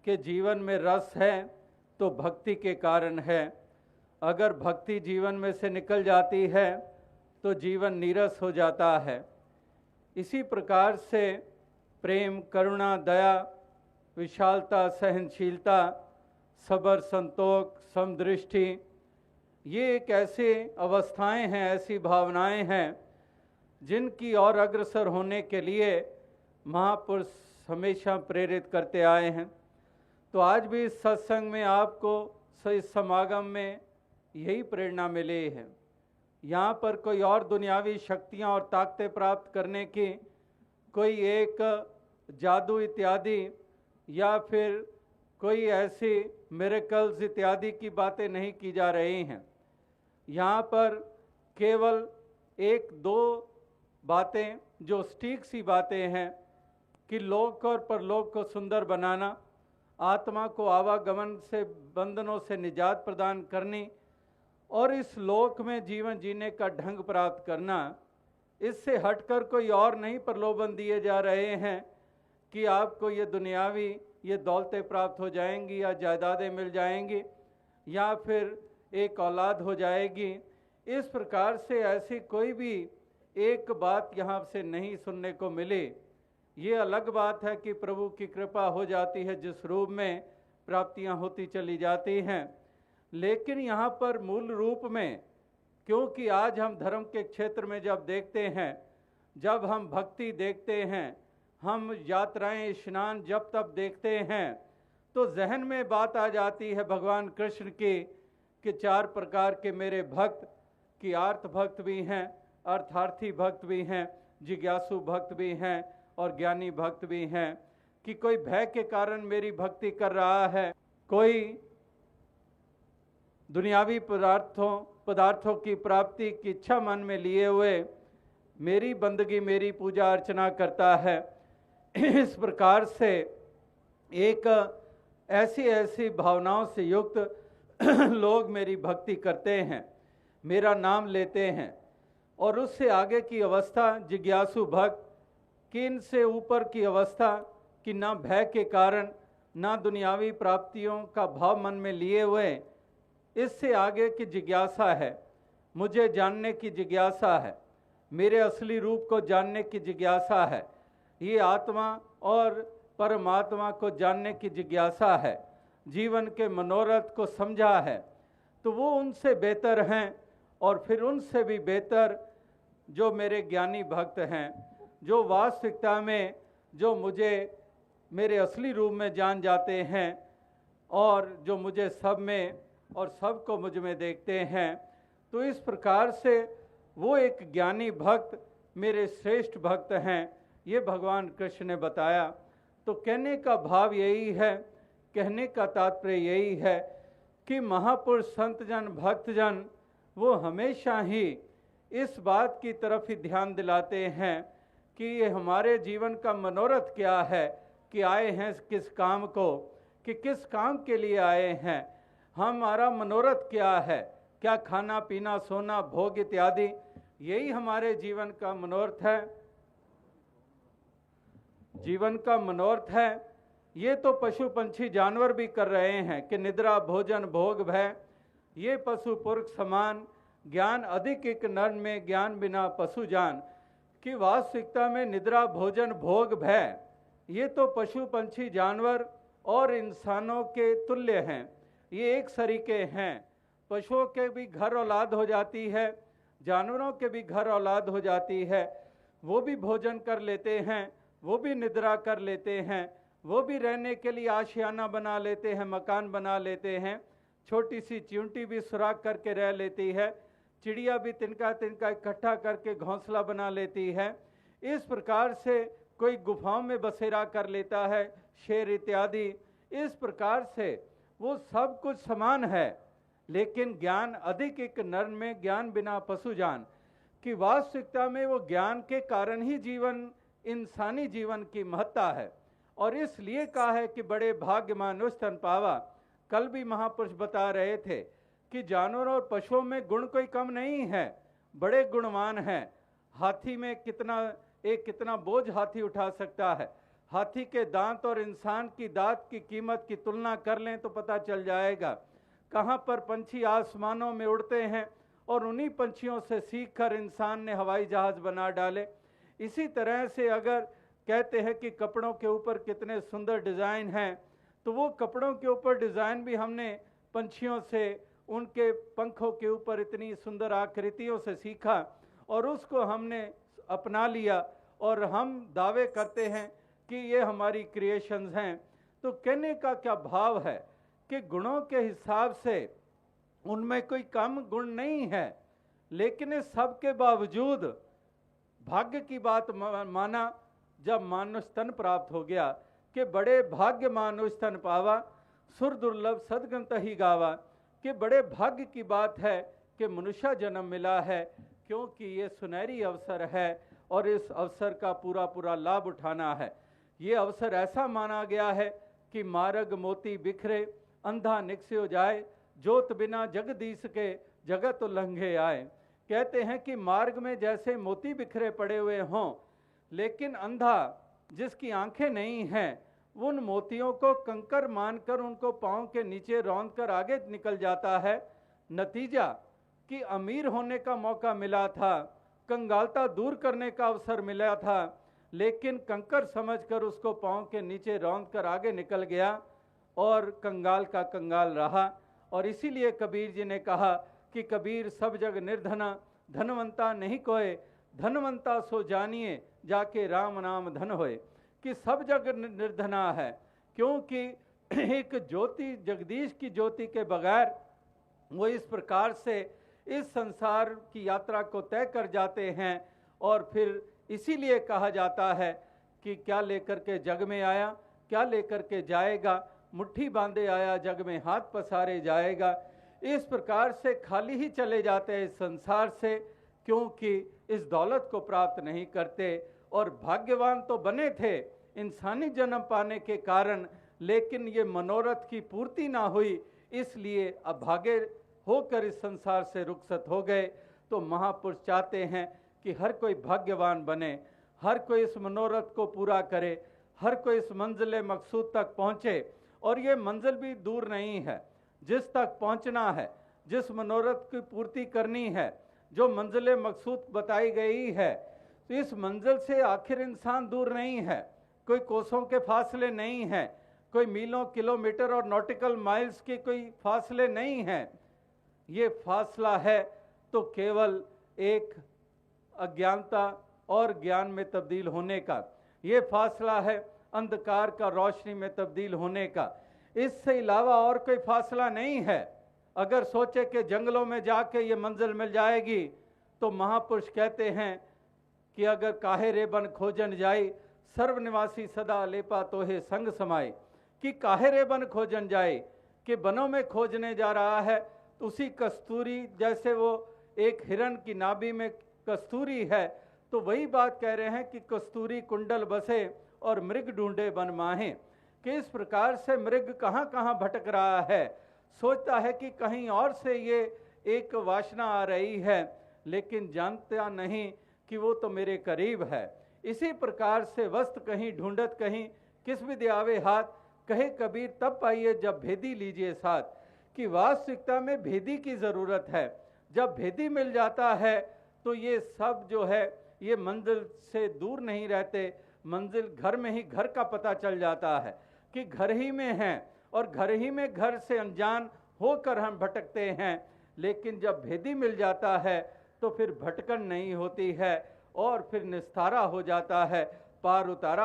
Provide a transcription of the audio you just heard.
कि जीवन में रस है तो भक्ति के कारण है। अगर भक्ति जीवन में से निकल जाती है तो जीवन नीरस हो जाता है। इसी प्रकार से प्रेम, करुणा, दया, विशालता, सहनशीलता, सबर, संतोष, समदृष्टि, ये एक ऐसी अवस्थाएं हैं, ऐसी भावनाएं हैं जिनकी ओर अग्रसर होने के लिए महापुरुष हमेशा प्रेरित करते आए हैं। तो आज भी इस सत्संग में आपको, इस समागम में यही प्रेरणा मिली है। यहाँ पर कोई और दुनियावी शक्तियाँ और ताकतें प्राप्त करने की कोई एक जादू इत्यादि या फिर कोई ऐसी मिरेकल्स इत्यादि की बातें नहीं की जा रही हैं। यहाँ पर केवल एक दो बातें जो सटीक सी बातें हैं कि लोक और परलोक को सुंदर बनाना, आत्मा को आवागमन से, बंधनों से निजात प्रदान करनी और इस लोक में जीवन जीने का ढंग प्राप्त करना। इससे हटकर कोई और नहीं प्रलोभन दिए जा रहे हैं कि आपको ये दुनियावी ये दौलतें प्राप्त हो जाएंगी या जायदादें मिल जाएंगी या फिर एक औलाद हो जाएगी। इस प्रकार से ऐसी कोई भी एक बात यहाँ से नहीं सुनने को मिली। ये अलग बात है कि प्रभु की कृपा हो जाती है, जिस रूप में प्राप्तियाँ होती चली जाती हैं। लेकिन यहाँ पर मूल रूप में, क्योंकि आज हम धर्म के क्षेत्र में जब देखते हैं, जब हम भक्ति देखते हैं, हम यात्राएं, स्नान जब तब देखते हैं, तो जहन में बात आ जाती है भगवान कृष्ण की कि चार प्रकार के मेरे भक्त, कि आर्त भक्त भी हैं, अर्थार्थी भक्त भी हैं, जिज्ञासु भक्त भी हैं और ज्ञानी भक्त भी हैं। कि कोई भय के कारण मेरी भक्ति कर रहा है, कोई दुनियावी पदार्थों की प्राप्ति की इच्छा मन में लिए हुए मेरी बंदगी, मेरी पूजा अर्चना करता है। इस प्रकार से एक ऐसी भावनाओं से युक्त लोग मेरी भक्ति करते हैं, मेरा नाम लेते हैं। और उससे आगे की अवस्था जिज्ञासु भक्त, कि इनसे ऊपर की अवस्था कि ना भय के कारण, ना दुनियावी प्राप्तियों का भाव मन में लिए हुए, इससे आगे की जिज्ञासा है, मुझे जानने की जिज्ञासा है, मेरे असली रूप को जानने की जिज्ञासा है, ये आत्मा और परमात्मा को जानने की जिज्ञासा है, जीवन के मनोरथ को समझा है। तो वो उनसे बेहतर हैं और फिर उनसे भी बेहतर जो मेरे ज्ञानी भक्त हैं, जो वास्तविकता में जो मुझे मेरे असली रूप में जान जाते हैं और जो मुझे सब में और सबको मुझ में देखते हैं। तो इस प्रकार से वो एक ज्ञानी भक्त मेरे श्रेष्ठ भक्त हैं, ये भगवान कृष्ण ने बताया। तो कहने का भाव यही है, कहने का तात्पर्य यही है कि महापुरुष, संतजन, भक्तजन वो हमेशा ही इस बात की तरफ ही ध्यान दिलाते हैं कि ये हमारे जीवन का मनोरथ क्या है, कि आए हैं किस काम को, कि किस काम के लिए आए हैं, हमारा मनोरथ क्या है, क्या खाना पीना सोना भोग इत्यादि, यही हमारे जीवन का मनोरथ है, जीवन का मनोरथ है। ये तो पशु पंछी जानवर भी कर रहे हैं कि निद्रा भोजन भोग भय, ये पशु पुरख समान, ज्ञान अधिक एक नर में ज्ञान बिना पशु जान। कि वास्तविकता में निद्रा भोजन भोग भय ये तो पशु पंछी जानवर और इंसानों के तुल्य हैं, ये एक सरीके हैं। पशुओं के भी घर औलाद हो जाती है, जानवरों के भी घर औलाद हो जाती है, वो भी भोजन कर लेते हैं, वो भी निद्रा कर लेते हैं, वो भी रहने के लिए आशियाना बना लेते हैं, मकान बना लेते हैं, छोटी सी चिंटी भी सुराख करके रह लेती है, चिड़िया भी तिनका तिनका इकट्ठा करके घोंसला बना लेती है। इस प्रकार से कोई गुफाओं में बसेरा कर लेता है, शेर इत्यादि। इस प्रकार से वो सब कुछ समान है, लेकिन ज्ञान अधिक एक नर में ज्ञान बिना पशु जान। कि वास्तविकता में वो ज्ञान के कारण ही जीवन, इंसानी जीवन की महत्ता है। और इसलिए कहा है कि बड़े भाग्य मानुष तन पावा। कल भी महापुरुष बता रहे थे कि जानवरों और पशुओं में गुण कोई कम नहीं है, बड़े गुणवान हैं। हाथी में कितना बोझ हाथी उठा सकता है, हाथी के दांत और इंसान की दांत की कीमत की तुलना कर लें तो पता चल जाएगा। कहाँ पर पंछी आसमानों में उड़ते हैं और उन्हीं पंछियों से सीखकर इंसान ने हवाई जहाज बना डाले। इसी तरह से अगर कहते हैं कि कपड़ों के ऊपर कितने सुंदर डिज़ाइन हैं, तो वो कपड़ों के ऊपर डिज़ाइन भी हमने पंछियों से, उनके पंखों के ऊपर इतनी सुंदर आकृतियों से सीखा और उसको हमने अपना लिया और हम दावे करते हैं कि ये हमारी क्रिएशंस हैं। तो कहने का क्या भाव है कि गुणों के हिसाब से उनमें कोई कम गुण नहीं है, लेकिन इस सब के बावजूद भाग्य की बात माना जब मानुष तन प्राप्त हो गया कि बड़े भाग्य मानुष तन पावा, सुर दुर्लभ सदगंत ही गावा, कि बड़े भाग्य की बात है कि मनुष्य जन्म मिला है, क्योंकि ये सुनहरी अवसर है और इस अवसर का पूरा पूरा लाभ उठाना है। ये अवसर ऐसा माना गया है कि मार्ग मोती बिखरे, अंधा निकसे हो जाए, जोत बिना जगदीश के जगत उल्लंघे आए। कहते हैं कि मार्ग में जैसे मोती बिखरे पड़े हुए हों, लेकिन अंधा जिसकी आंखें नहीं हैं उन मोतियों को कंकर मानकर उनको पांव के नीचे रौंद कर आगे निकल जाता है। नतीजा कि अमीर होने का मौका मिला था, कंगालता दूर करने का अवसर मिला था, लेकिन कंकर समझकर उसको पांव के नीचे रौंद कर आगे निकल गया और कंगाल का कंगाल रहा। और इसीलिए कबीर जी ने कहा कि कबीर सब जग निर्धना, धनवंता नहीं कोय, धनवंता सो जानिए जाके राम नाम धन होए। कि सब जग निर्धना है, क्योंकि एक ज्योति, जगदीश की ज्योति के बगैर वो इस प्रकार से इस संसार की यात्रा को तय कर जाते हैं। और फिर इसीलिए कहा जाता है कि क्या लेकर के जग में आया, क्या लेकर के जाएगा, मुट्ठी बांधे आया जग में हाथ पसारे जाएगा। इस प्रकार से खाली ही चले जाते हैं इस संसार से, क्योंकि इस दौलत को प्राप्त नहीं करते। और भाग्यवान तो बने थे इंसानी जन्म पाने के कारण, लेकिन ये मनोरथ की पूर्ति ना हुई, इसलिए अभागे होकर इस संसार से रुखसत हो गए। तो महापुरुष चाहते हैं कि हर कोई भाग्यवान बने, हर कोई इस मनोरथ को पूरा करे, हर कोई इस मंजिल मकसूद तक पहुँचे। और ये मंजिल भी दूर नहीं है, जिस तक पहुँचना है, जिस मनोरथ की पूर्ति करनी है, जो मंजिल मकसूद बताई गई है, तो इस मंजिल से आखिर इंसान दूर नहीं है, कोई कोसों के फासले नहीं हैं, कोई मीलों किलोमीटर और नॉटिकल माइल्स के कोई फासले नहीं हैं। ये फासला है तो केवल एक अज्ञानता और ज्ञान में तब्दील होने का, ये फासला है अंधकार का रोशनी में तब्दील होने का। इससे अलावा और कोई फासला नहीं है। अगर सोचे कि जंगलों में जाके ये मंजिल मिल जाएगी, तो महापुरुष कहते हैं कि अगर काहे रे बन खोजन जाई, सर्वनिवासी सदा लेपा तोहे संग समाए। कि काहे रे बन खोजन जाए, कि बनों में खोजने जा रहा है, तो उसी कस्तूरी जैसे वो एक हिरण की नाभि में कस्तूरी है, तो वही बात कह रहे हैं कि कस्तूरी कुंडल बसे और मृग ढूंढे बन माहे। कि इस प्रकार से मृग कहाँ कहाँ भटक रहा है, सोचता है कि कहीं और से ये एक वासना आ रही है, लेकिन जानता नहीं कि वो तो मेरे करीब है। इसी प्रकार से वस्तु कहीं ढूंढत कहीं किस विधि आवे हाथ, कहे कबीर तब पाइए जब भेदी लीजिए साथ। कि वास्तविकता में भेदी की ज़रूरत है। जब भेदी मिल जाता है तो ये सब जो है ये मंजिल से दूर नहीं रहते, मंजिल घर में ही घर का पता चल जाता है कि घर ही में हैं, और घर ही में घर से अनजान होकर हम भटकते हैं। लेकिन जब भेदी मिल जाता है तो फिर भटकन नहीं होती है और फिर निस्तारा हो जाता है, पार उतारा